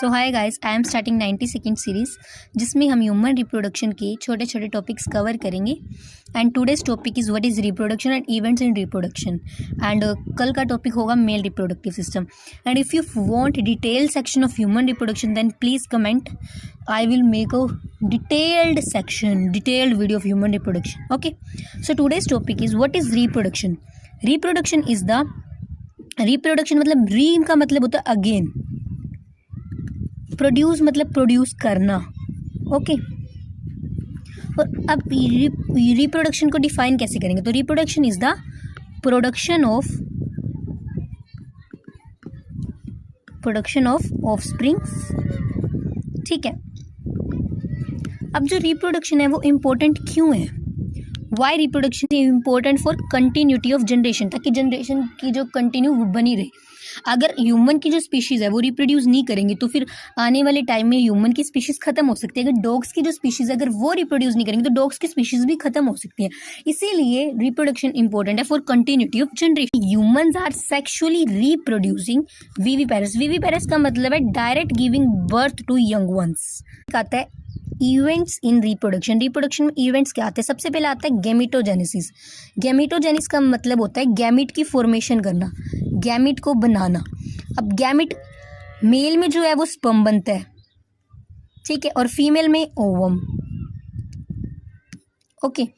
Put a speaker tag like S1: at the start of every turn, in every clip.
S1: So hi guys, I am starting 92nd series जिसमें हम human reproduction के छोटे छोटे टॉपिक्स कवर करेंगे। And today's topic is what is reproduction and events in reproduction. And कल का टॉपिक होगा male reproductive system. And if you want detail section of human reproduction then please comment, I will make a detailed section, detailed video of human reproduction. Okay, so today's topic is what is reproduction. Reproduction is the reproduction मतलब री का मतलब होता है again, produce मतलब produce करना। Okay, और अब रिप्रोडक्शन को डिफाइन कैसे करेंगे? तो reproduction is the production of offsprings. ठीक है, अब जो रिप्रोडक्शन है वो इम्पोर्टेंट क्यों है? Why reproduction is important for continuity of generation, ताकि जनरेशन की जो कंटिन्यू बनी रहे। अगर ह्यूमन की जो स्पीशीज़ है वो रिप्रोड्यूस नहीं करेंगे तो फिर आने वाले टाइम में ह्यूमन की स्पीशीज़ खत्म हो सकती है। अगर डॉग्स की जो स्पीशीज़ अगर वो रिप्रोड्यूस नहीं करेंगे तो डॉग्स की स्पीशीज़ भी खत्म हो सकती है। इसीलिए रिप्रोडक्शन इंपॉर्टेंट है for continuity of generation. Humans are sexually reproducing viviparous. Viviparous का मतलब है direct giving birth to young ones. आता है इवेंट्स इन रिप्रोडक्शन। रिप्रोडक्शन में इवेंट्स क्या आते हैं? सबसे पहले आता है गैमेटोजेनेसिस। गैमेटोजेनिस का मतलब होता है गैमिट की फॉर्मेशन करना, गैमिट को बनाना। अब गैमिट मेल में जो है वो स्पर्म बनता है, ठीक है, और फीमेल में ओवम। ओके,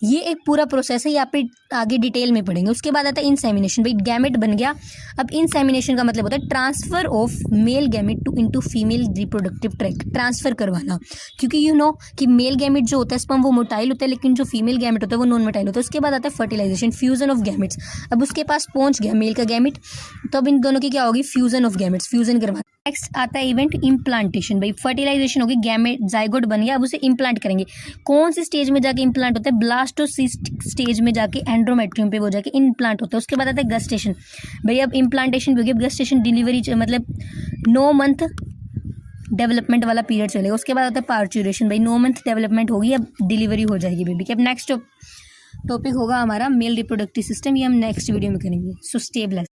S1: ये एक पूरा प्रोसेस है, यहाँ पे आगे डिटेल में पढ़ेंगे। उसके बाद आता है इंसेमिनेशन। भाई गैमेट बन गया। अब इंसेमिनेशन का मतलब होता है transfer of male gamete to into female reproductive tract, transfer करवाना। क्योंकि यू नो कि मेल गैमेट जो होता है स्पर्म वो मोटाइल होता है, लेकिन जो फीमेल गैमेट होता है वो नॉन मोटाइल होता है। उसके बाद आता है फर्टिलाइजेशन, फ्यूजन ऑफ गैमेट्स। अब उसके पास पहुंच गया मेल का गैमेट, तो अब इन दोनों की क्या होगी? फ्यूजन ऑफ गैमेट्स, फ्यूजन करवाना। नेक्स्ट आता है इवेंट इम्प्लांटेशन। भाई फर्टिलाइजेशन होगी, गैमेट जाइगोट बन गया, अब उसे इम्प्लांट करेंगे। कौन सी स्टेज में जाके इम्प्लांट होता है? ब्लास्टोसिस्ट स्टेज में जाके एंड्रोमेट्रियम पे वो जाके इम्प्लांट होता है। उसके बाद आता है गस्टेशन। भाई अब इम्प्लांटेशन भी होगी, अब गस्टेशन डिलीवरी मतलब 9 मंथ डेवलपमेंट वाला पीरियड चलेगा। उसके बाद आता है पार्चुरेशन। भाई 9 मंथ डेवलपमेंट होगी, अब डिलीवरी हो जाएगी बेबी की। अब नेक्स्ट टॉपिक होगा हमारा मेल रिप्रोडक्टिव सिस्टम, ये हम नेक्स्ट वीडियो में करेंगे। So stay blessed.